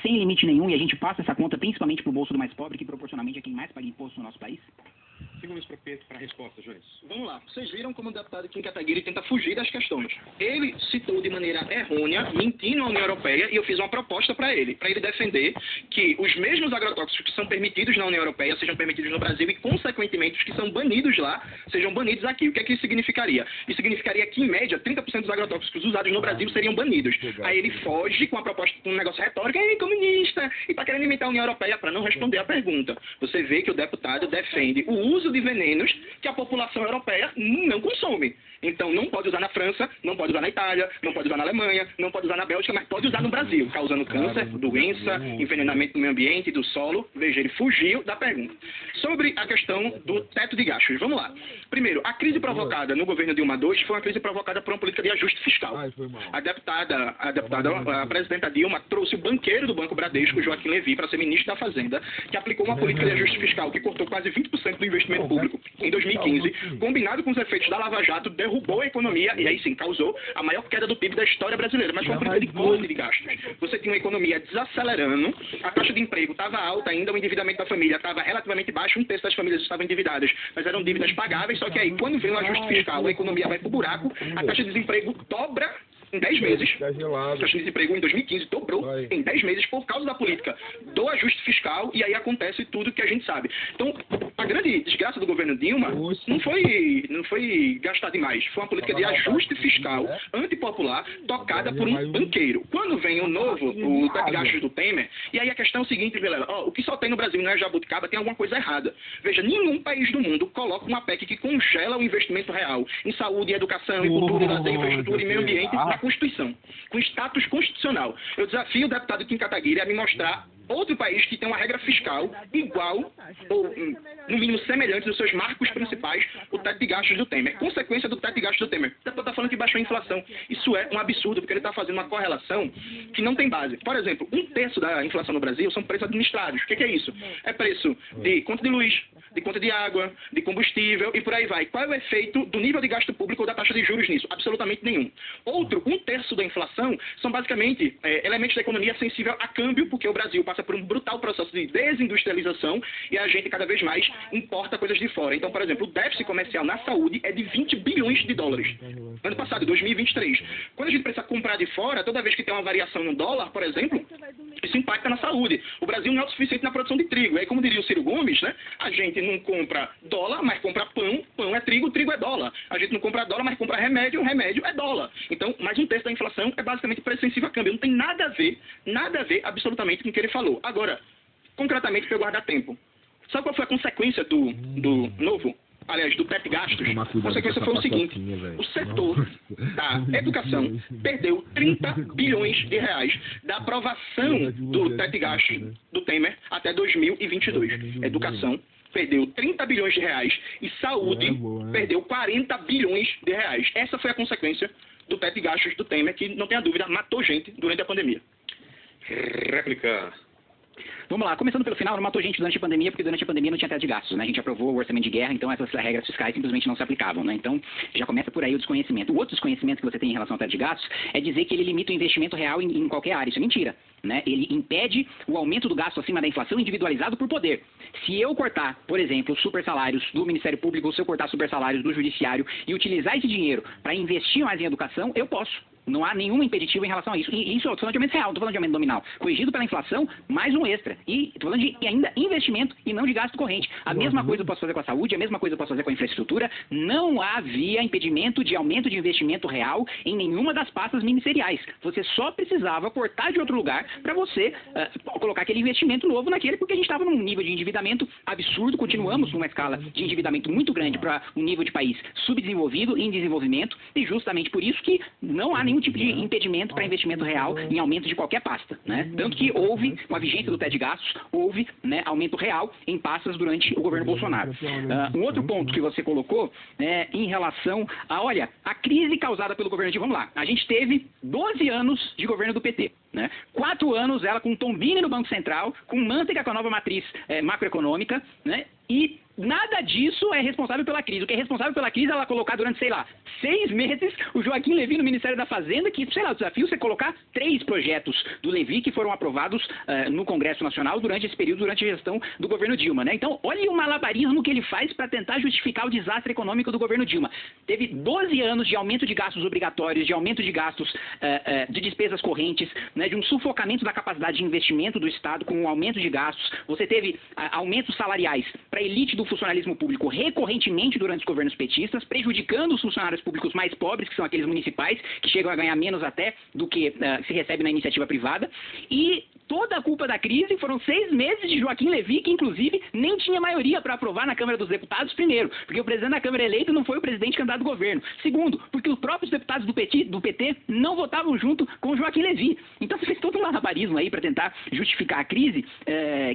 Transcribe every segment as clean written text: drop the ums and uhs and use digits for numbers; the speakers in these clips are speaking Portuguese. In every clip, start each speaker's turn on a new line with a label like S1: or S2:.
S1: sem limite nenhum, e a gente passa essa conta principalmente para o bolso do mais pobre, que proporcionalmente é quem mais paga imposto no nosso país?
S2: 5 minutos para a resposta, Joyce.
S3: Vamos lá. Vocês viram como o deputado Kim Kataguiri tenta fugir das questões. Ele citou de maneira errônea, mentindo à União Europeia, e eu fiz uma proposta para ele defender que os mesmos agrotóxicos que são permitidos na União Europeia sejam permitidos no Brasil e, consequentemente, os que são banidos lá sejam banidos aqui. O que é que isso significaria? Isso significaria que, em média, 30% dos agrotóxicos usados no Brasil seriam banidos. Aí ele foge com a proposta, com um negócio retórico, é comunista, e está querendo imitar a União Europeia para não responder a pergunta. Você vê que o deputado defende o uso de venenos que a população europeia não consome. Então, não pode usar na França, não pode usar na Itália, não pode usar na Alemanha, não pode usar na Bélgica, mas pode usar no Brasil, causando câncer, doença, envenenamento do meio ambiente, do solo. Veja, ele fugiu da pergunta. Sobre a questão do teto de gastos, vamos lá. Primeiro, a crise provocada no governo Dilma II foi uma crise provocada por uma política de ajuste fiscal. A presidenta Dilma trouxe o banqueiro do Banco Bradesco, Joaquim Levy, para ser ministro da Fazenda, que aplicou uma política de ajuste fiscal que cortou quase 20% do investimento público em 2015, combinado com os efeitos da Lava Jato, derrubou a economia e aí sim causou a maior queda do PIB da história brasileira, mas foi uma política de corte de gastos. Você tinha uma economia desacelerando, a taxa de emprego estava alta ainda, o endividamento da família estava relativamente baixo, um terço das famílias estavam endividadas, mas eram dívidas pagáveis, só que aí quando vem o ajuste fiscal, a economia vai pro buraco, a taxa de desemprego dobra em 10 meses. A taxa de desemprego em 2015 dobrou em 10 meses por causa da política do ajuste fiscal, e aí acontece tudo que a gente sabe. Então, a grande desgraça do governo Dilma não foi gastar demais. Foi uma política de ajuste fiscal antipopular tocada por um banqueiro. Quando vem o teto de gastos do Temer, e aí a questão é o seguinte, Vilela, o que só tem no Brasil não é jabuticaba, tem alguma coisa errada. Veja, nenhum país do mundo coloca uma PEC que congela o investimento real em saúde, educação, em cultura, em lazer, infraestrutura e meio ambiente na Constituição, com status constitucional. Eu desafio o deputado Kim Kataguiri a me mostrar outro país que tem uma regra fiscal igual, ou no mínimo semelhante nos seus marcos principais, o teto de gastos do Temer. Consequência do teto de gastos do Temer. O deputado está falando que baixou a inflação. Isso é um absurdo, porque ele está fazendo uma correlação que não tem base. Por exemplo, 1/3 da inflação no Brasil são preços administrados. O que é isso? É preço de conta de luz, de conta de água, de combustível e por aí vai. Qual é o efeito do nível de gasto público ou da taxa de juros nisso? Absolutamente nenhum. Outro, 1/3 da inflação são basicamente elementos da economia sensível a câmbio, porque o Brasil passa por um brutal processo de desindustrialização e a gente cada vez mais importa coisas de fora. Então, por exemplo, o déficit comercial na saúde é de 20 bilhões de dólares. Ano passado, 2023. Quando a gente precisa comprar de fora, toda vez que tem uma variação no dólar, por exemplo, isso impacta na saúde. O Brasil não é autossuficiente na produção de trigo. E aí, como diria o Ciro Gomes, né, a gente não compra dólar, mas compra pão, pão é trigo, trigo é dólar. A gente não compra dólar, mas compra remédio, remédio é dólar. Então, mais 1/3 da inflação é basicamente preço sensível a câmbio. Não tem nada a ver absolutamente com o que ele falou. Agora, concretamente, para eu guardar tempo. Sabe qual foi a consequência do teto de gastos? A consequência foi o seguinte: o setor da educação perdeu 30 bilhões de reais da aprovação do teto de gastos do Temer até 2022. Educação perdeu 30 bilhões de reais e saúde perdeu 40 bilhões de reais. Essa foi a consequência do teto de gastos do Temer, que, não tenha dúvida, matou gente durante a pandemia.
S2: Réplica.
S1: Vamos lá, começando pelo final, não matou gente durante a pandemia, porque durante a pandemia não tinha teto de gastos, né? A gente aprovou o orçamento de guerra, então essas regras fiscais simplesmente não se aplicavam, né? Então, já começa por aí o desconhecimento. O outro desconhecimento que você tem em relação ao teto de gastos é dizer que ele limita o investimento real em qualquer área. Isso é mentira, né? Ele impede o aumento do gasto acima da inflação individualizado por poder. Se eu cortar, por exemplo, os super salários do Ministério Público, ou se eu cortar super salários do Judiciário e utilizar esse dinheiro para investir mais em educação, eu posso. Não há nenhum impeditivo em relação a isso. E isso, eu estou falando de aumento real, não estou falando de aumento nominal. Corrigido pela inflação, mais um extra. E estou falando de ainda investimento e não de gasto corrente. A mesma coisa eu posso fazer com a saúde, a mesma coisa eu posso fazer com a infraestrutura. Não havia impedimento de aumento de investimento real em nenhuma das pastas ministeriais. Você só precisava cortar de outro lugar para você colocar aquele investimento novo naquele, porque a gente estava num nível de endividamento absurdo. Continuamos numa escala de endividamento muito grande para um nível de país subdesenvolvido, em desenvolvimento, e justamente por isso que não há nenhum tipo de impedimento para investimento real em aumento de qualquer pasta, né? Tanto que houve, com a vigência do teto de gastos, houve, né, aumento real em pastas durante o governo Bolsonaro. Um outro ponto que você colocou, né, em relação a crise causada pelo governo de... Vamos lá, a gente teve 12 anos de governo do PT, né? 4 anos ela com Tombini no Banco Central, com Manteiga com a nova matriz macroeconômica, né? E nada disso é responsável pela crise. O que é responsável pela crise é ela colocar durante, sei lá, 6 meses o Joaquim Levy no Ministério da Fazenda, que, sei lá, o desafio é você colocar 3 projetos do Levy que foram aprovados no Congresso Nacional durante esse período, durante a gestão do governo Dilma, né? Então, olha o malabarismo que ele faz para tentar justificar o desastre econômico do governo Dilma. Teve 12 anos de aumento de gastos obrigatórios, de aumento de gastos de despesas correntes, né, de um sufocamento da capacidade de investimento do Estado com um aumento de gastos. Você teve aumentos salariais para a elite do funcionalismo público recorrentemente durante os governos petistas, prejudicando os funcionários públicos mais pobres, que são aqueles municipais, que chegam a ganhar menos até do que se recebe na iniciativa privada. E toda a culpa da crise foram 6 meses de Joaquim Levy, que inclusive nem tinha maioria para aprovar na Câmara dos Deputados, primeiro, porque o presidente da Câmara eleito não foi o presidente candidato do governo. Segundo, porque os próprios deputados do PT não votavam junto com o Joaquim Levy. Então você fez todo um malabarismo aí para tentar justificar a crise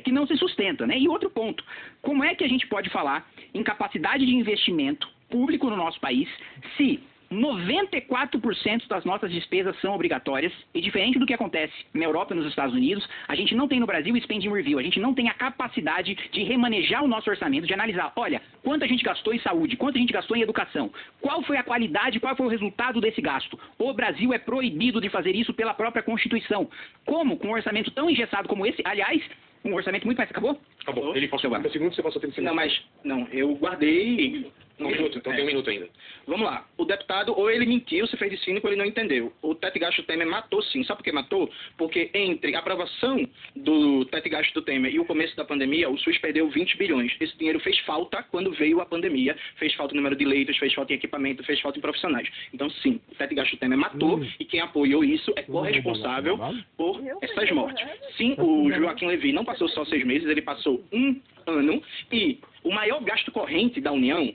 S1: que não se sustenta, né? E outro ponto, como é que a gente pode falar em capacidade de investimento público no nosso país se 94% das nossas despesas são obrigatórias e, diferente do que acontece na Europa e nos Estados Unidos, a gente não tem no Brasil spending review, a gente não tem a capacidade de remanejar o nosso orçamento, de analisar, olha, quanto a gente gastou em saúde, quanto a gente gastou em educação, qual foi a qualidade, qual foi o resultado desse gasto. O Brasil é proibido de fazer isso pela própria Constituição. Como? Com um orçamento tão engessado como esse, aliás, um orçamento muito mais... Acabou?
S2: Acabou. Ele passou 30 segundos, você passou 30 segundos.
S3: Não, eu guardei...
S2: Um minuto, então tem um minuto ainda.
S3: Vamos lá. O deputado, ou ele mentiu, se fez de cínico, ou ele não entendeu. O teto de gasto do Temer matou sim. Sabe por que matou? Porque entre a aprovação do teto de gasto do Temer e o começo da pandemia, o SUS perdeu 20 bilhões. Esse dinheiro fez falta quando veio a pandemia. Fez falta no número de leitos, fez falta em equipamento, fez falta em profissionais. Então, sim, o teto de gasto do Temer matou e quem apoiou isso é corresponsável por essas mortes. Sim, o Joaquim Levy não passou só 6 meses, ele passou 1 ano e o maior gasto corrente da União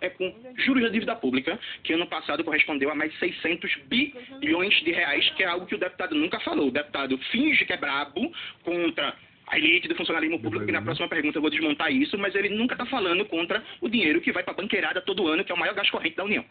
S3: é com juros da dívida pública, que ano passado correspondeu a mais de 600 bilhões de reais, que é algo que o deputado nunca falou. O deputado finge que é brabo contra a elite do funcionalismo público, que na próxima pergunta eu vou desmontar isso, mas ele nunca está falando contra o dinheiro que vai para a banqueirada todo ano, que é o maior gasto corrente da União.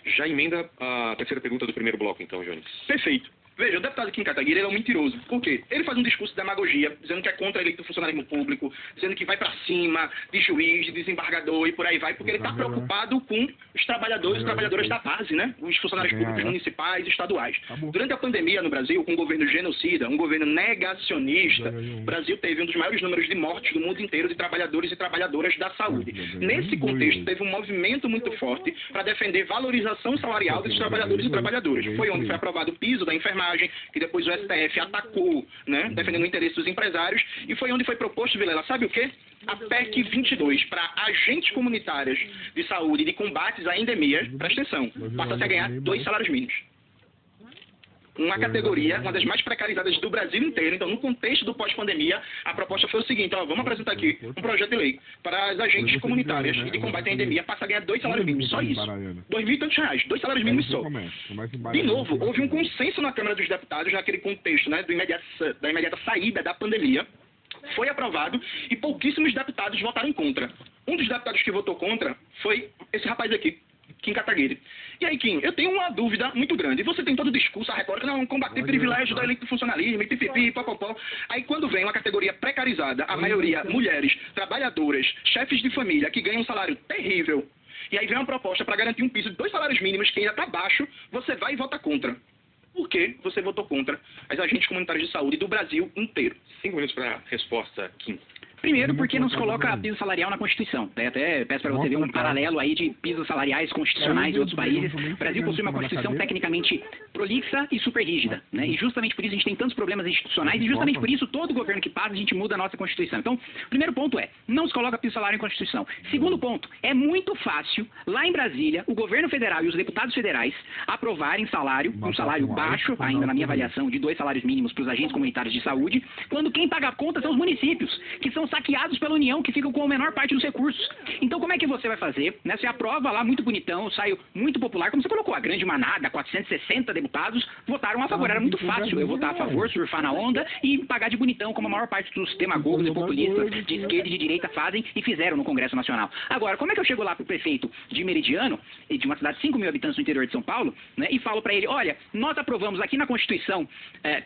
S2: Já emenda a terceira pergunta do primeiro bloco, então, Jones.
S3: Perfeito. Veja, o deputado Kim Kataguiri é um mentiroso. Por quê? Ele faz um discurso de demagogia, dizendo que é contra a elite do funcionalismo público, dizendo que vai para cima de juiz, de desembargador e por aí vai, porque ele está preocupado com os trabalhadores e trabalhadoras da base, né? Os funcionários públicos municipais e estaduais. Durante a pandemia no Brasil, com um governo genocida, um governo negacionista, o Brasil teve um dos maiores números de mortes do mundo inteiro de trabalhadores e trabalhadoras da saúde. Nesse contexto, teve um movimento muito forte para defender valorização salarial desses trabalhadores e trabalhadoras. Foi onde foi aprovado o piso da enfermagem, que depois o STF atacou, né, defendendo o interesse dos empresários, e foi onde foi proposto, Vilela, sabe o quê? A PEC 22, para agentes comunitários de saúde e de combates a endemias, presta atenção, passa a ganhar 2 salários mínimos. Uma categoria, uma das mais precarizadas do Brasil inteiro. Então, no contexto do pós-pandemia, a proposta foi o seguinte, ó, vamos apresentar aqui um projeto de lei para as agentes comunitárias e de combate à endemia passar a ganhar 2 salários mínimos, só isso. 2.000 e tantos reais, 2 salários mínimos só. De novo, houve um consenso na Câmara dos Deputados naquele contexto, né, da imediata saída da pandemia. Foi aprovado e pouquíssimos deputados votaram contra. Um dos deputados que votou contra foi esse rapaz aqui, Kim Kataguiri. E aí, Kim, eu tenho uma dúvida muito grande. Você tem todo o discurso, a retórica, não, combater privilégio da elite do funcionalismo, e pipipi, papapó. Aí, quando vem uma categoria precarizada, a maioria mulheres, trabalhadoras, chefes de família, que ganham um salário terrível, e aí vem uma proposta para garantir um piso de 2 salários mínimos, que ainda está baixo, você vai e vota contra. Por que você votou contra as agentes comunitárias de saúde do Brasil inteiro?
S2: 5 minutos para a resposta, Kim.
S1: Primeiro, porque não se coloca piso salarial na Constituição. Até peço para você ver um paralelo aí de pisos salariais constitucionais em outros países. O Brasil possui uma Constituição tecnicamente prolixa e super rígida, né? E justamente por isso a gente tem tantos problemas institucionais e justamente por isso todo governo que passa a gente muda a nossa Constituição. Então, primeiro ponto é, não se coloca piso salarial em Constituição. Segundo ponto, é muito fácil, lá em Brasília, o governo federal e os deputados federais aprovarem salário, um salário baixo, ainda na minha avaliação, de 2 salários mínimos para os agentes comunitários de saúde, quando quem paga a conta são os municípios, que são saqueados pela União, que ficam com a menor parte dos recursos. Então, como é que você vai fazer? Né? Você aprova lá muito bonitão, saiu muito popular, como você colocou, a grande manada, 460 deputados votaram a favor. Era muito fácil eu votar a favor, surfar na onda e pagar de bonitão, como a maior parte dos demagogos e populistas de esquerda e de direita fazem e fizeram no Congresso Nacional. Agora, como é que eu chego lá para o prefeito de Meridiano, de uma cidade de 5 mil habitantes no interior de São Paulo, né, e falo para ele, olha, nós aprovamos aqui na Constituição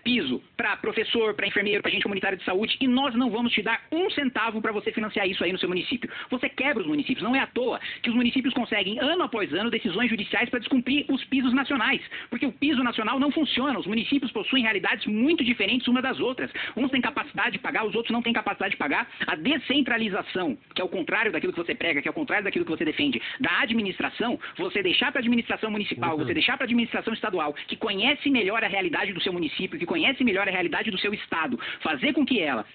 S1: piso para professor, para enfermeiro, para agente comunitário de saúde, e nós não vamos te dar 1 centavo para você financiar isso aí no seu município. Você quebra os municípios. Não é à toa que os municípios conseguem, ano após ano, decisões judiciais para descumprir os pisos nacionais. Porque o piso nacional não funciona. Os municípios possuem realidades muito diferentes uma das outras. Uns têm capacidade de pagar, os outros não têm capacidade de pagar. A descentralização, que é o contrário daquilo que você prega, que é o contrário daquilo que você defende, da administração, você deixar para a administração municipal, você deixar para a administração estadual, que conhece melhor a realidade do seu município, que conhece melhor a realidade do seu estado, fazer com que ela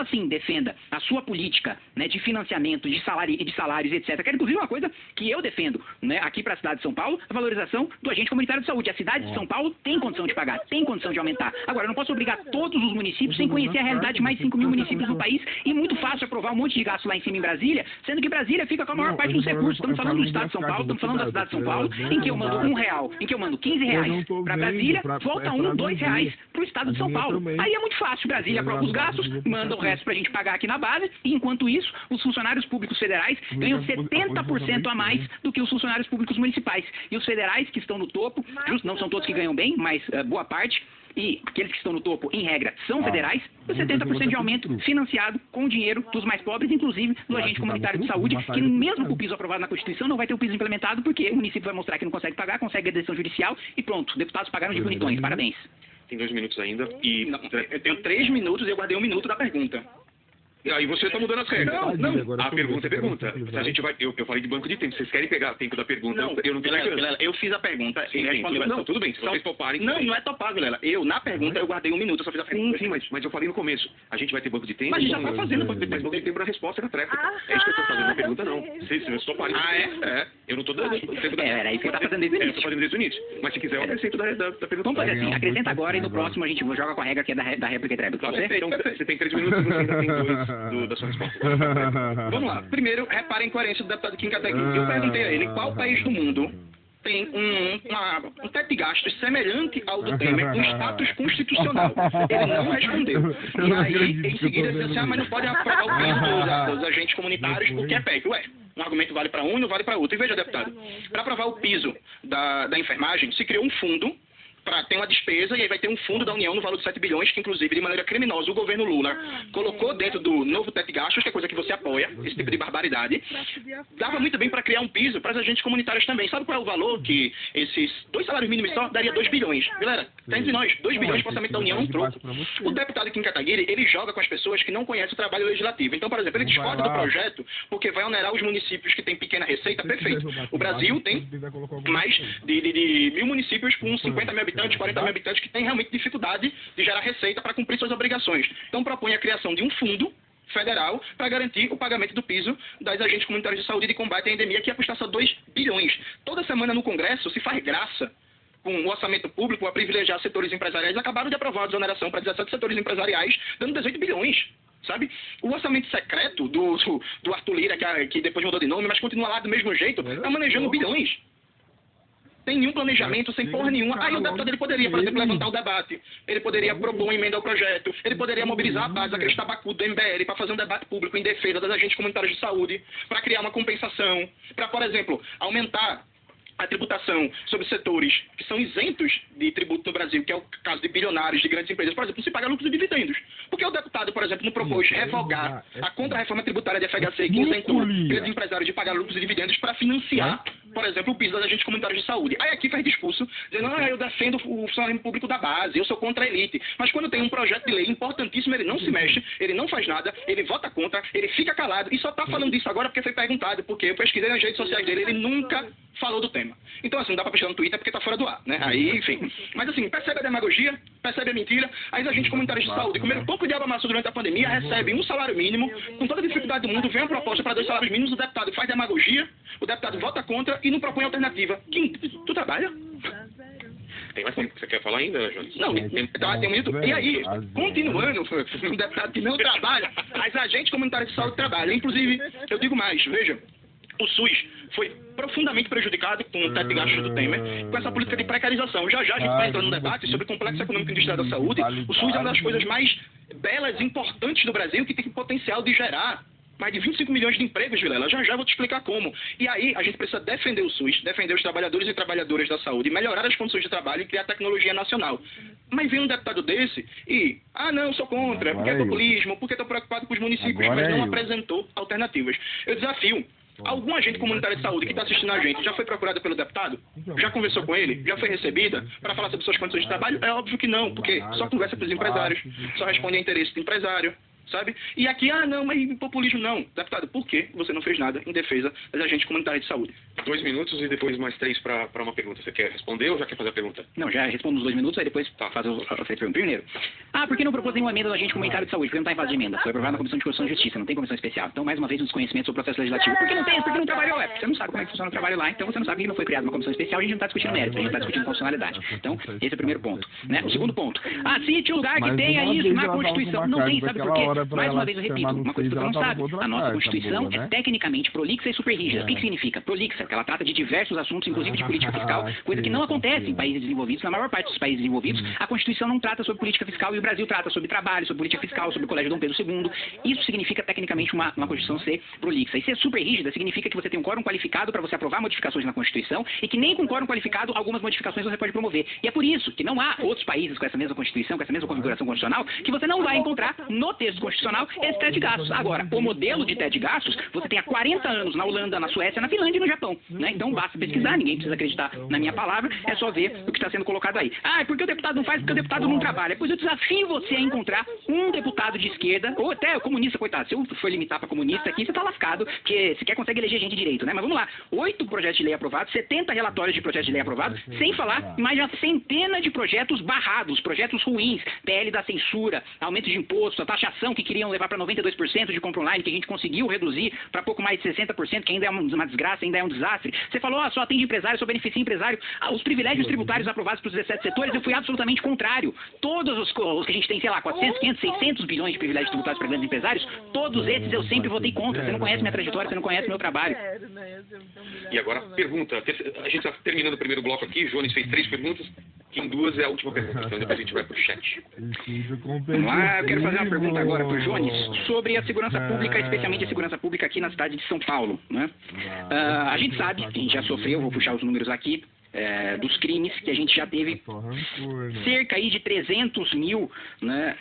S1: sim defenda a sua política, né, de financiamento, de salários, etc. Que é inclusive uma coisa que eu defendo, né, aqui para a cidade de São Paulo, a valorização do agente comunitário de saúde. A cidade de São Paulo tem condição de pagar, tem condição de aumentar. Agora, eu não posso obrigar todos os municípios sem conhecer a realidade de mais de 5 mil municípios no país, e muito fácil aprovar um monte de gasto lá em cima em Brasília, sendo que Brasília fica com a maior parte dos recursos. Estamos falando do estado de São Paulo, estamos falando da cidade de São Paulo, em que eu mando R$1, em que eu mando R$15 para Brasília, volta R$1, R$2 para o estado de São Paulo. Aí é muito fácil, Brasília aprova os gastos, manda o resto para a gente pagar aqui na base, e enquanto isso, os funcionários públicos federais ganham 70% a mais do que os funcionários públicos municipais. E os federais que estão no topo, não são todos que ganham bem, mas boa parte, e aqueles que estão no topo, em regra, são federais, e 70% de aumento financiado com o dinheiro dos mais pobres, inclusive do agente comunitário de saúde, que mesmo com o piso aprovado na Constituição, não vai ter o piso implementado, porque o município vai mostrar que não consegue pagar, consegue a decisão judicial, e pronto, deputados pagaram de bonitões. Parabéns.
S2: Tem 2 minutos ainda e...
S3: Não, eu tenho 3 minutos e eu guardei 1 minuto da pergunta.
S2: E aí você está mudando as regras.
S3: Não.
S2: A pergunta é pergunta. A gente vai... Eu falei de banco de tempo. Vocês querem pegar o tempo da pergunta?
S3: Não,
S2: eu não tenho
S3: Vilela, eu fiz a pergunta e respondeu.
S2: Não, tudo bem. Se vocês toparem...
S3: Não é topar, Vilela. Na pergunta, eu guardei 1 minuto, eu só fiz a pergunta.
S2: Sim, mas eu falei no começo. A gente vai ter banco de tempo...
S3: Mas a gente já está fazendo banco de tempo.
S2: Mas banco de tempo na resposta da tréplica. É isso que eu estou fazendo na pergunta, não. Se toparem...
S3: É?
S2: Eu não estou dando...
S1: Era isso que eu estava fazendo desde o
S2: Eu
S1: início.
S2: estou fazendo desde o início. Mas se quiser, eu acrescento da pergunta.
S1: Vamos fazer assim, acrescenta agora e no próximo a gente joga com a regra que é da réplica e tréplica.
S2: Então, você tem 3 minutos e você ainda tem 2 da sua resposta.
S3: Vamos lá. Primeiro, repare a incoerência do deputado Kim Kataguiri. Eu perguntei a ele qual país do mundo tem um teto de gastos semelhante ao do Temer, com status constitucional. Ele não respondeu. E aí, em seguida, ele disse assim, mas não pode aprovar o piso dos agentes comunitários porque é PEC. Ué, um argumento vale para um e não vale para outro. E veja, deputado, para aprovar o piso da enfermagem, se criou um fundo tem uma despesa e aí vai ter um fundo da União no valor de 7 bilhões, que inclusive de maneira criminosa o governo Lula colocou dentro do novo teto de gastos, que é coisa que você apoia, esse tipo de barbaridade. Dava muito bem para criar um piso para os agentes comunitários também. Sabe qual é o valor que esses 2 salários mínimos só daria 2 bilhões? Galera, tá entre nós, 2 bilhões para o orçamento da União, um troco. O deputado Kim Kataguiri, ele joga com as pessoas que não conhecem o trabalho legislativo. Então, por exemplo, ele discorda do projeto porque vai onerar os municípios que têm pequena receita, perfeito. O Brasil tem mais de 1.000 municípios com 50 mil habitantes, 40 mil habitantes, que têm realmente dificuldade de gerar receita para cumprir suas obrigações. Então propõe a criação de um fundo federal para garantir o pagamento do piso das agentes comunitários de saúde e de combate à endemia, que ia custar só 2 bilhões. Toda semana no Congresso se faz graça com o orçamento público a privilegiar setores empresariais. Acabaram de aprovar a desoneração para 17 setores empresariais, dando 18 bilhões. Sabe? O orçamento secreto do Arthur Lira, que depois mudou de nome, mas continua lá do mesmo jeito, está manejando bilhões. Tem nenhum planejamento, sem porra nenhuma. Aí o deputado ele poderia, por exemplo, levantar o debate. Ele poderia propor uma emenda ao projeto. Ele poderia mobilizar a base, aquele tabacudo do MBL, para fazer um debate público em defesa das agentes comunitárias de saúde, para criar uma compensação, para, por exemplo, aumentar a tributação sobre setores que são isentos de tributo no Brasil, que é o caso de bilionários, de grandes empresas, por exemplo, não se paga lucros e dividendos. Porque o deputado, por exemplo, não propôs revogar a contra-reforma tributária de FHC, que isentou grandes empresários de pagar lucros e dividendos para financiar, por exemplo, o piso das agentes comunitárias de saúde. Aí aqui faz discurso, dizendo, eu defendo o funcionário público da base, eu sou contra a elite. Mas quando tem um projeto de lei importantíssimo, ele não se mexe, ele não faz nada, ele vota contra, ele fica calado, e só está falando disso agora porque foi perguntado, porque eu pesquisei nas redes sociais dele, ele nunca falou do tema. Então, assim, não dá pra pesquisar no Twitter porque tá fora do ar, né? Aí, enfim. Mas, assim, percebe a demagogia, percebe a mentira. Aí os agentes comunitários de saúde comeram pouco de abamaço durante a pandemia, recebem um salário mínimo, com toda a dificuldade do mundo, vem uma proposta para 2 salários mínimos, o deputado faz demagogia, o deputado vota contra e não propõe alternativa. Kim, tu trabalha?
S2: Tem mais tempo que você quer falar ainda, Jones?
S3: Não, tem um minuto. E aí, continuando, um deputado que não trabalha, as agentes comunitárias de saúde trabalham. Inclusive, eu digo mais, veja, o SUS foi profundamente prejudicado com o teto de gastos do Temer, com essa política de precarização. Já a gente vai entrar num debate sobre o complexo econômico industrial da saúde. O SUS é uma das coisas mais belas e importantes do Brasil, que tem potencial de gerar mais de 25 milhões de empregos, Vilela. Já vou te explicar como. E aí a gente precisa defender o SUS, defender os trabalhadores e trabalhadoras da saúde, melhorar as condições de trabalho e criar tecnologia nacional. Mas vem um deputado desse e, não, sou contra, porque é populismo, porque estou preocupado com os municípios, mas não apresentou alternativas. Eu desafio. Algum agente comunitário de saúde que está assistindo a gente já foi procurada pelo deputado? Já conversou com ele? Já foi recebida para falar sobre suas condições de trabalho? É óbvio que não, porque só conversa com os empresários, só responde a interesse do empresário, sabe? E aqui, não, mas populismo não. Deputado, por que você não fez nada em defesa das agentes comunitários de saúde?
S2: 2 minutos e depois mais 3 para uma pergunta. Você quer responder ou já quer fazer a pergunta?
S1: Não, já respondo nos 2 minutos, aí depois faz a pergunta. Primeiro, por que não propôs nenhuma emenda do agente comunitário de saúde? Porque não está em fase de emenda. Foi aprovado na Comissão de Constituição e Justiça, não tem comissão especial. Então, mais uma vez, um desconhecimento sobre o processo legislativo. Por que não tem? Porque não trabalhou? Porque você não sabe como é que funciona o trabalho lá, então você não sabe que não foi criada uma comissão especial, a gente não está discutindo mérito, a gente está discutindo funcionalidade. Então, esse é o primeiro ponto. Né? O segundo ponto. Cite o lugar que tenha isso na Constituição. Não tem, sabe por quê? Mais uma vez eu repito, uma coisa que você não sabe. A nossa Constituição é tecnicamente prolixa e super rígida. O que significa? Prolixa, porque ela trata de diversos assuntos, inclusive de política fiscal, coisa que não acontece em países desenvolvidos. Na maior parte dos países desenvolvidos, a Constituição não trata sobre política fiscal e o Brasil trata sobre trabalho, sobre política fiscal, sobre o Colégio Dom Pedro II. Isso significa tecnicamente uma Constituição ser prolixa. E ser super rígida significa que você tem um quórum qualificado para você aprovar modificações na Constituição e que nem com quórum qualificado algumas modificações você pode promover. E é por isso que não há outros países com essa mesma Constituição, com essa mesma configuração constitucional, que você não vai encontrar no texto constitucional esse teto de gastos. Agora, o modelo de teto de gastos, você tem há 40 anos na Holanda, na Suécia, na Finlândia e no Japão. Né? Então basta pesquisar, ninguém precisa acreditar na minha palavra, é só ver o que está sendo colocado aí. Porque o deputado não faz, porque o deputado não trabalha. Pois eu desafio você a encontrar um deputado de esquerda, ou até comunista, coitado, se eu for limitar para comunista aqui, você está lascado, porque sequer consegue eleger gente direito, né? Mas vamos lá, 8 projetos de lei aprovados, 70 relatórios de projetos de lei aprovados, sem falar mais de uma centena de projetos barrados, projetos ruins, PL da censura, aumento de imposto, a taxação que queriam levar para 92% de compra online, que a gente conseguiu reduzir para pouco mais de 60%, que ainda é uma desgraça, ainda é um desastre. Você falou, só atende empresário, só beneficia empresário. Os privilégios tributários aprovados para os 17 setores, eu fui absolutamente contrário. Todos os que a gente tem, sei lá, 400, 500, 600 bilhões de privilégios tributários para grandes empresários, todos esses eu sempre votei contra. Você não conhece minha trajetória, você não conhece meu trabalho.
S2: E agora, pergunta. A gente está terminando o primeiro bloco aqui, o Jones fez 3 perguntas, que em 2 é a última pergunta, então depois a gente vai para o chat.
S1: Vamos lá, eu quero fazer uma pergunta agora para o Jones sobre a segurança pública, especialmente a segurança pública aqui na cidade de São Paulo. Né? A gente sabe, a gente já sofreu, vou puxar os números aqui, dos crimes que a gente já teve, cerca aí de 300 mil, né,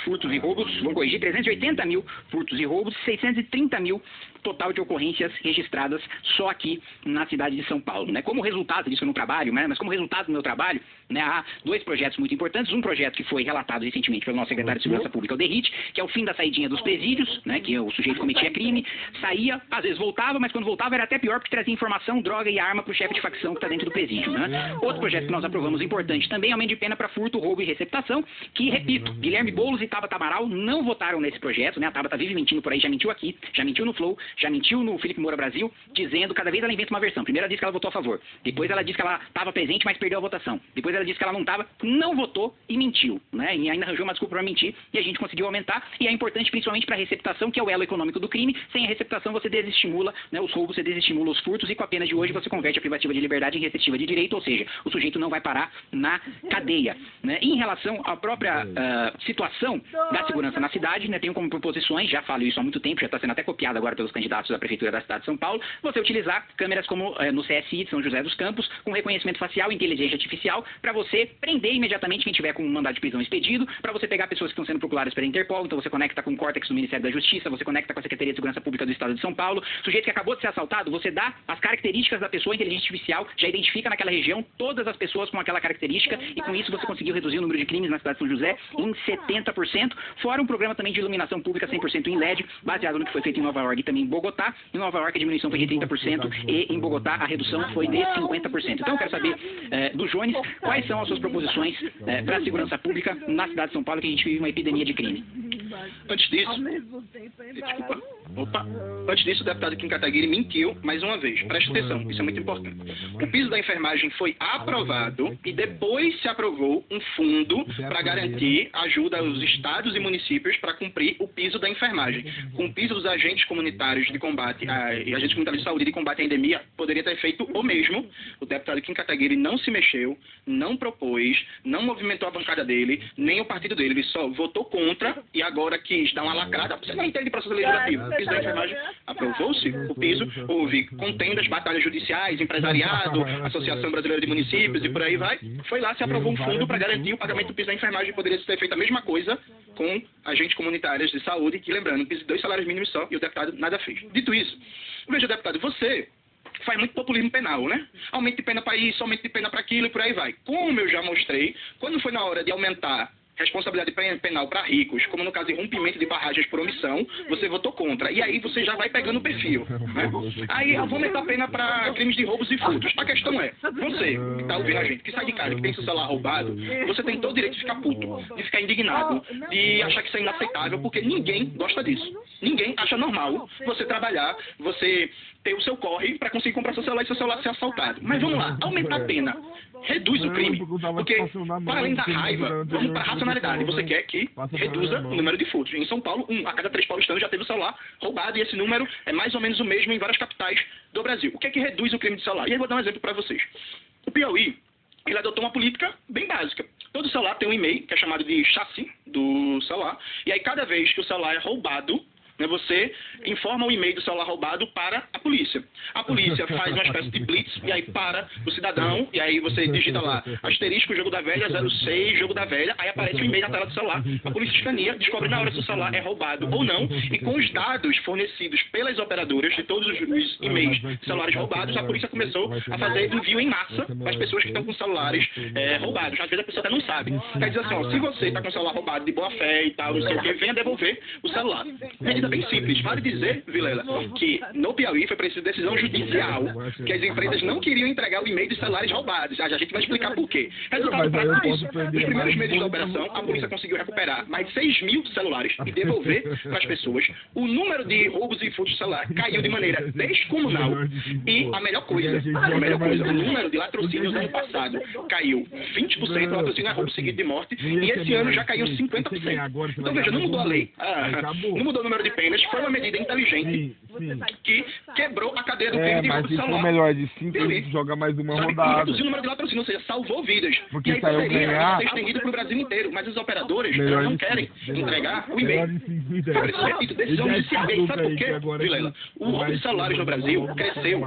S1: furtos e roubos, vamos corrigir, 380 mil furtos e roubos, 630 mil total de ocorrências registradas só aqui na cidade de São Paulo. Né? Como resultado disso no trabalho, né, mas como resultado do meu trabalho, né, há 2 projetos muito importantes. Um projeto que foi relatado recentemente pelo nosso secretário de Segurança Pública, o DERIT, que é o fim da saidinha dos presídios, né, que o sujeito cometia crime, saía, às vezes voltava, mas quando voltava era até pior porque trazia informação, droga e arma para o chefe de facção que está dentro do presídio. Né? Outro projeto que nós aprovamos importante também, aumento de pena para furto, roubo e receptação, que, repito, Guilherme Boulos e Tabata Amaral não votaram nesse projeto, né? A Tabata vive mentindo por aí, já mentiu aqui, já mentiu no Flow, já mentiu no Felipe Moura Brasil, dizendo, cada vez ela inventa uma versão. Primeiro ela disse que ela votou a favor, depois ela disse que ela estava presente, mas perdeu a votação, depois ela disse que ela não estava, não votou e mentiu, né? E ainda arranjou uma desculpa para mentir, e a gente conseguiu aumentar, e é importante principalmente para a receptação, que é o elo econômico do crime. Sem a receptação você desestimula, né, os roubos, você desestimula os furtos, e com a pena de hoje você converte a privativa de liberdade em receptiva de direito, ou seja, o sujeito não vai parar na cadeia. Né? Em relação à própria situação da segurança na cidade, né, tenho como proposições, já falo isso há muito tempo, já está sendo até copiado agora pelos candidatos da Prefeitura da cidade de São Paulo, você utilizar câmeras como no CSI de São José dos Campos, com reconhecimento facial e inteligência artificial, para você prender imediatamente quem tiver com um mandado de prisão expedido, para você pegar pessoas que estão sendo procuradas pela Interpol, então você conecta com o Córtex do Ministério da Justiça, você conecta com a Secretaria de Segurança Pública do Estado de São Paulo, sujeito que acabou de ser assaltado, você dá as características da pessoa, a inteligência artificial já identifica naquela região todas as pessoas com aquela característica, e com isso você conseguiu reduzir o número de crimes na cidade de São José em 70%, fora um programa também de iluminação pública 100% em LED, baseado no que foi feito em Nova York e também em Bogotá. Em Nova York a diminuição foi de 30% e em Bogotá a redução foi de 50%. Então eu quero saber do Jones quais são as suas proposições para a segurança pública na cidade de São Paulo, que a gente vive uma epidemia de crime.
S3: Antes disso, antes disso, o deputado Kim Kataguiri mentiu mais uma vez. Preste atenção, isso é muito importante. O piso da enfermagem foi aprovado e depois se aprovou um fundo para garantir ajuda aos estados e municípios para cumprir o piso da enfermagem. Com o piso dos agentes comunitários de combate, agentes comunitários de saúde de combate à endemia, poderia ter feito o mesmo. O deputado Kim Kataguiri não se mexeu, não propôs, não movimentou a bancada dele, nem o partido dele. Ele só votou contra e agora quis dar uma lacrada. Você não entende processo legislativo. piso da enfermagem, aprovou-se o piso, houve contendas, batalhas judiciais, empresariado, Associação Brasileira de Municípios e por aí vai. Foi lá, se aprovou um fundo para garantir o pagamento do piso da enfermagem. Poderia ser feita a mesma coisa com agentes comunitários de saúde, que, lembrando, piso de 2 salários mínimos só, e o deputado nada fez. Dito isso, veja, deputado, você faz muito populismo penal, né? Aumento de pena para isso, aumento de pena para aquilo e por aí vai. Como eu já mostrei, quando foi na hora de aumentar responsabilidade penal para ricos, como no caso de rompimento de barragens por omissão, você votou contra. E aí você já vai pegando o perfil. Né? Aí eu vou aumentar a pena para crimes de roubos e furtos. A questão é, você que está ouvindo a gente, que sai de casa, que tem seu celular roubado, você tem todo o direito de ficar puto, de ficar indignado, de achar que isso é inaceitável, porque ninguém gosta disso. Ninguém acha normal você trabalhar, você ter o seu corre para conseguir comprar seu celular e seu celular ser assaltado. Mas vamos lá, aumentar a pena reduz o crime, porque para além da raiva, vamos para a racionalidade. Você quer que reduza o número de furtos. Em São Paulo, 1 a cada 3 paulistanos já teve o celular roubado e esse número é mais ou menos o mesmo em várias capitais do Brasil. O que é que reduz o crime de celular? E aí eu vou dar um exemplo para vocês. O Piauí, ele adotou uma política bem básica. Todo celular tem um e-mail, que é chamado de chassi do celular, e aí cada vez que o celular é roubado, você informa o e-mail do celular roubado para a polícia. A polícia faz uma espécie de blitz, e aí para o cidadão, e aí você digita lá, asterisco, jogo da velha, 06, jogo da velha, aí aparece o e-mail na tela do celular. A polícia escaneia, descobre na hora se o celular é roubado ou não, e com os dados fornecidos pelas operadoras de todos os e-mails de celulares roubados, a polícia começou a fazer envio em massa para as pessoas que estão com celulares roubados. Às vezes a pessoa até não sabe. Quer dizer assim, ó, se você está com o celular roubado de boa fé e tal, não sei o que, venha devolver o celular. Medida bem simples. Vale dizer, Vilela, que no Piauí foi preciso decisão judicial, que as empresas não queriam entregar o e-mail de celulares roubados. A gente vai explicar por quê. Resultado prático disso. Nos primeiros meses da operação, a polícia conseguiu recuperar mais de 6 mil celulares e devolver para as pessoas. O número de roubos e furtos de celular caiu de maneira descomunal. E a melhor coisa, o número de latrocínios no ano passado caiu 20%, latrocínio é roubo seguido de morte, e esse ano já caiu 50%. Então veja, não mudou a lei, não mudou o número de penas, foi uma medida inteligente que quebrou a cadeia do crime de roubo de celular.
S4: Mas melhor de 5 a gente joga mais uma rodada.
S3: Reduziu o número de latrocínio, ou seja, salvou vidas.
S4: Porque
S3: e aí poderia ser estendido para o Brasil inteiro, mas os operadores não querem entregar o e-mail. Repito, decisão judicial. Sabe por quê, Vilela? O roubo de celulares no Brasil cresceu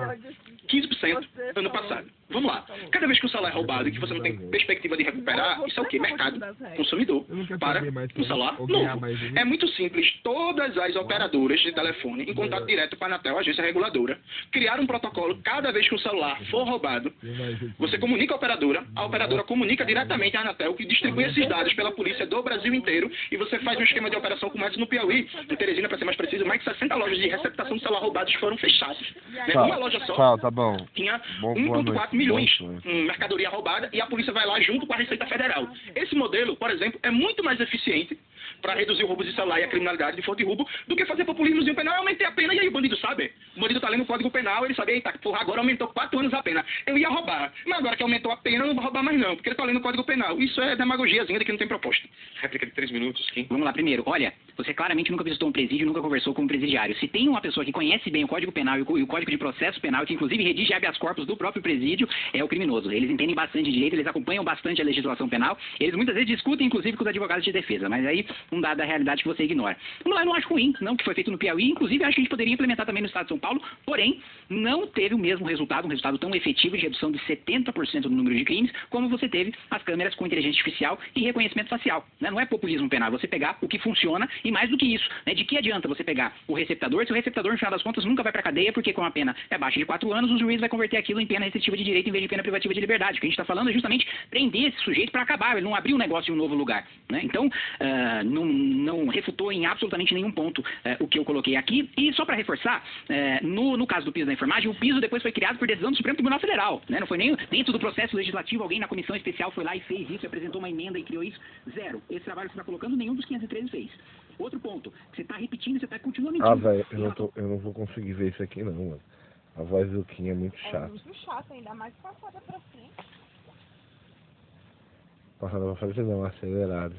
S3: 15% ano passado. Vamos lá. Cada vez que o celular é roubado e que você não tem perspectiva de recuperar, isso é o quê? Mercado consumidor para um celular novo. É muito simples. Todas as operadoras de telefone, em contato direto com a Anatel, a agência reguladora, criaram um protocolo. Cada vez que um celular for roubado, você comunica a operadora comunica diretamente à Anatel, que distribui esses dados pela polícia do Brasil inteiro, e você faz um esquema de operação como essa no Piauí. Em Teresina, para ser mais preciso, mais de 60 lojas de receptação de celular roubados foram fechadas. Uma loja só tinha 1,4 milhões em mercadoria roubada e a polícia vai lá junto com a Receita Federal. Esse modelo, por exemplo, é muito mais eficiente para reduzir o roubo de celular e a criminalidade de furto e roubo do que fazer populismozinho penal. Eu aumentei a pena e aí o bandido sabe. O bandido tá lendo o Código Penal, ele sabe, eita, porra, agora aumentou 4 anos a pena. Eu ia roubar, mas agora que aumentou a pena, eu não vou roubar mais não, porque ele tá lendo o Código Penal. Isso é demagogiazinha de que não tem proposta.
S2: Réplica de 3 minutos, Kim.
S1: Vamos lá, primeiro, olha, você claramente nunca visitou um presídio, nunca conversou com um presidiário. Se tem uma pessoa que conhece bem o Código Penal e o Código de Processo Penal, que inclusive redige habeas corpus do próprio presídio, é o criminoso. Eles entendem bastante de direito, eles acompanham bastante a legislação penal, eles muitas vezes discutem, inclusive, com os advogados de defesa, mas aí um dado da realidade que você ignora. Vamos lá, eu não acho ruim, não, que foi feito no Piauí, inclusive acho que a gente poderia implementar também no estado de São Paulo, porém, não teve o mesmo resultado, um resultado tão efetivo de redução de 70% do número de crimes, como você teve as câmeras com inteligência artificial e reconhecimento facial. Né? Não é populismo penal, é você pegar o que funciona e mais do que isso, né? De que adianta você pegar o receptador, se o receptador, no final das contas, nunca vai para cadeia, porque com a pena é abaixo de 4 anos, o juiz vai converter aquilo em pena restritiva de direito em vez de pena privativa de liberdade. O que a gente está falando é justamente prender esse sujeito para acabar, ele não abrir um negócio em um novo lugar. Né? Então, não refutou em absolutamente nenhum ponto o que eu coloquei aqui. E só para reforçar, no caso do piso da enfermagem, o piso depois foi criado por decisão do Supremo Tribunal Federal. Né? Não foi nem dentro do processo legislativo, alguém na comissão especial foi lá e fez isso, apresentou uma emenda e criou isso. Zero. Esse trabalho que você está colocando, nenhum dos 513 fez. Outro ponto, você está repetindo, você está continuando mentindo.
S4: Velho, eu não vou conseguir ver isso aqui não, mano. A voz do Kim é muito chata.
S5: É muito chata, ainda mais passada pra frente.
S4: Passada pra frente não, acelerado.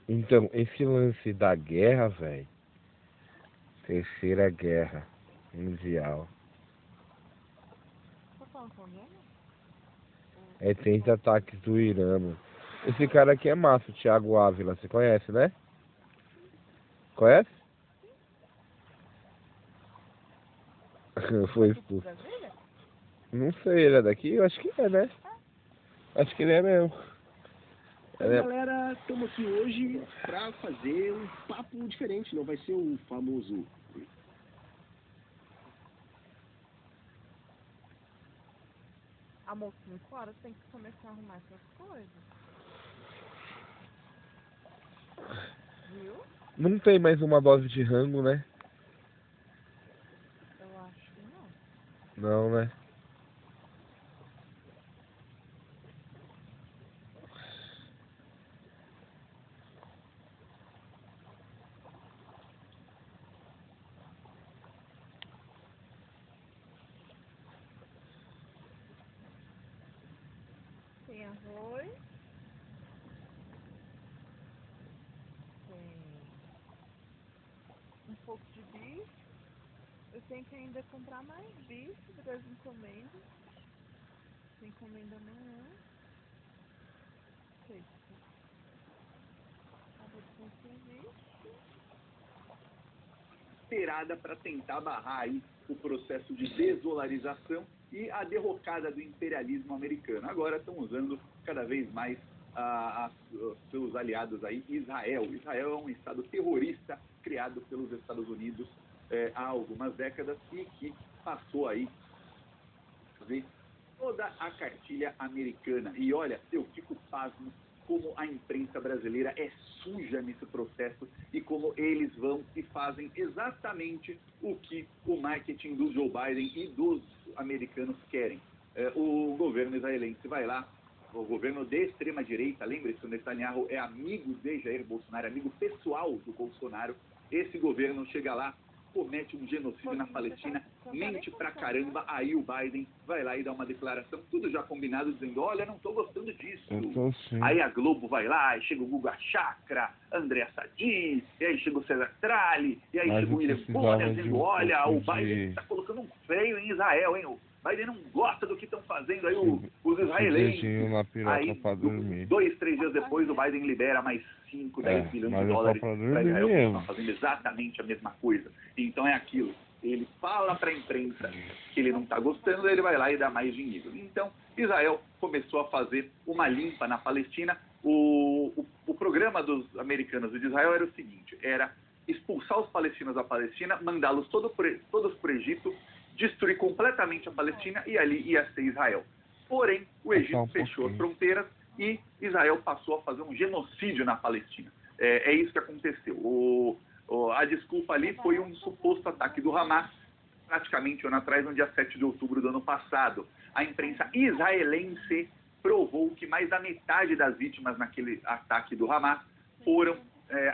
S4: Então, esse lance da guerra, velho, Terceira Guerra Mundial,
S5: Tá falando com alguém?
S4: 30 ataques do Irã, mano. Esse cara aqui é massa, o Thiago Ávila. Você conhece, né? Conhece? Foi expulso. Não sei, ele é daqui? Eu acho que é, né? Acho que ele é mesmo.
S6: Então, galera, estamos aqui hoje para fazer um papo diferente, não vai ser o famoso...
S5: Amor, 5 horas tem que começar a arrumar essas coisas. Viu?
S4: Não tem mais uma dose de rango, né?
S5: Eu acho que não.
S4: Não, né?
S5: Tem arroz. Tem um pouco de bife. Eu tenho que ainda comprar mais bife das encomendas. Tem encomenda amanhã. Sexta. Acabou de ter serviço.
S7: Esperada para tentar barrar aí o processo de desdolarização e a derrocada do imperialismo americano. Agora estão usando cada vez mais seus aliados aí, Israel. Israel é um estado terrorista criado pelos Estados Unidos há algumas décadas e que passou aí toda a cartilha americana. E olha, eu fico pasmo como a imprensa brasileira é suja nesse processo e como eles vão e fazem exatamente o que o marketing do Joe Biden e dos americanos querem. O governo israelense vai lá, o governo de extrema-direita, lembre-se, o Netanyahu é amigo de Jair Bolsonaro, amigo pessoal do Bolsonaro. Esse governo chega lá, comete um genocídio na Palestina, mente pra caramba, aí o Biden vai lá e dá uma declaração, tudo já combinado, dizendo, olha, não tô gostando disso. Aí a Globo vai lá, aí chega o Guga Chakra, André Sadi, e aí chega o César Tralli, e aí chega o William Bonner, dizendo, olha, o Biden tá colocando um freio em Israel, hein, o Biden não gosta do que estão fazendo aí os israelenses. Aí, 2, 3 dias depois, o Biden libera mais 5, 10 milhões de dólares para Israel, que estão fazendo exatamente a mesma coisa. Então é aquilo. Ele fala para a imprensa que ele não está gostando, ele vai lá e dá mais dinheiro. Então, Israel começou a fazer uma limpa na Palestina. O programa dos americanos e de Israel era o seguinte, era expulsar os palestinos da Palestina, mandá-los todos para o Egito, destruir completamente a Palestina e ali ia ser Israel. Porém, o Egito fechou as fronteiras e Israel passou a fazer um genocídio na Palestina. É isso que aconteceu. A desculpa ali foi um suposto ataque do Hamas, praticamente um ano atrás, no dia 7 de outubro do ano passado. A imprensa israelense provou que mais da metade das vítimas naquele ataque do Hamas foram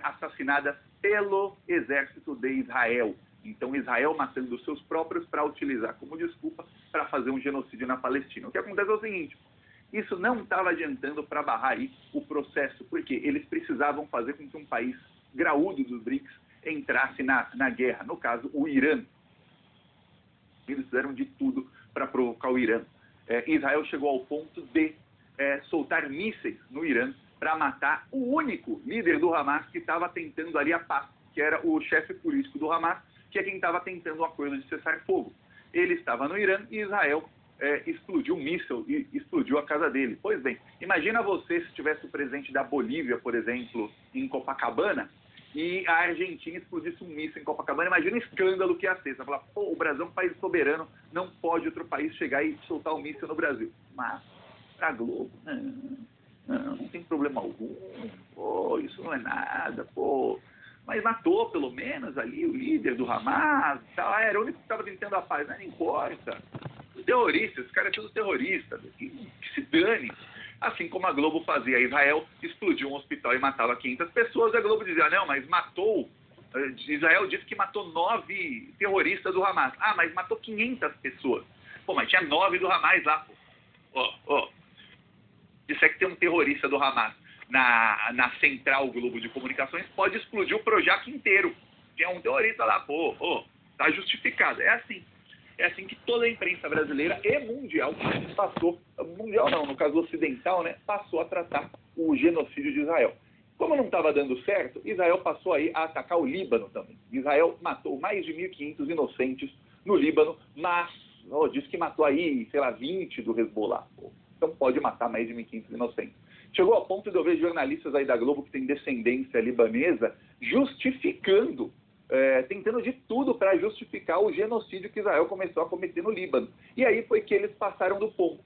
S7: assassinadas pelo exército de Israel. Então, Israel matando os seus próprios para utilizar como desculpa para fazer um genocídio na Palestina. O que acontece é o seguinte, isso não estava adiantando para barrar aí o processo, porque eles precisavam fazer com que um país graúdo dos BRICS entrasse na guerra, no caso, o Irã. Eles fizeram de tudo para provocar o Irã. Israel chegou ao ponto de soltar mísseis no Irã para matar o único líder do Hamas que estava tentando ali a paz, que era o chefe político do Hamas, que é quem estava tentando um acordo de cessar fogo. Ele estava no Irã e Israel explodiu um míssil e explodiu a casa dele. Pois bem, imagina você se tivesse o presidente da Bolívia, por exemplo, em Copacabana, e a Argentina explodisse um míssil em Copacabana. Imagina o escândalo que ia ser. Você fala, pô, o Brasil é um país soberano, não pode outro país chegar e soltar um míssil no Brasil. Mas, pra Globo, não tem problema algum. Pô, isso não é nada, pô. Mas matou, pelo menos, ali o líder do Hamas, tal. Era o único que estava tentando a paz, não importa. Os terroristas, esse cara é tudo terrorista, que se dane. Assim como a Globo fazia, Israel explodiu um hospital e matava 500 pessoas, a Globo dizia, não, mas matou, Israel disse que matou 9 terroristas do Hamas. Ah, mas matou 500 pessoas. Pô, mas tinha 9 do Hamas lá, pô. Disser que tem um terrorista do Hamas na central Globo de Comunicações, pode explodir o Projac inteiro, que é um terrorista lá, tá justificado. É assim que toda a imprensa brasileira e mundial passou, mundial não, no caso ocidental, né, passou a tratar o genocídio de Israel. Como não estava dando certo, Israel passou aí a atacar o Líbano também. Israel matou mais de 1.500 inocentes no Líbano, mas diz que matou aí, sei lá, 20 do Hezbollah. Então pode matar mais de 1.500 inocentes. Chegou ao ponto de eu ver jornalistas aí da Globo que têm descendência libanesa justificando, tentando de tudo para justificar o genocídio que Israel começou a cometer no Líbano. E aí foi que eles passaram do ponto.